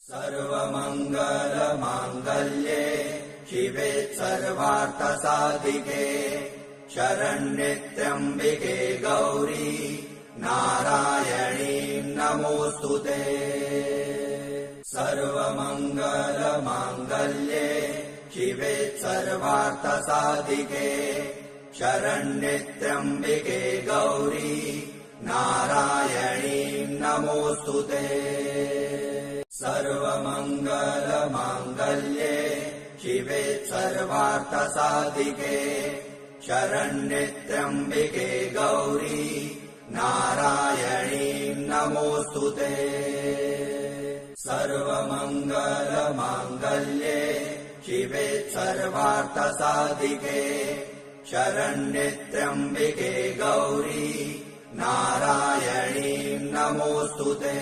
सर्वमङ्गलमाङ्गल्ये शिवे सर्वार्थसाधिके शरण्ये त्र्यम्बिके गौरी नारायणी नमोऽस्तुते। सर्वमङ्गलमाङ्गल्ये शिवे सर्वार्थसाधिके शरण्ये त्र्यम्बिके गौरी नारायणी नमोऽस्तुते। सर्वमङ्गलमाङ्गल्ये शिवे सर्वार्थसाधिके शरण्ये त्र्यम्बिके गौरी नारायणी नमोऽस्तुते। सर्वमङ्गलमाङ्गल्ये शिवे सर्वार्थसाधिके शरण्ये त्र्यम्बिके गौरी नारायणी नमोऽस्तुते।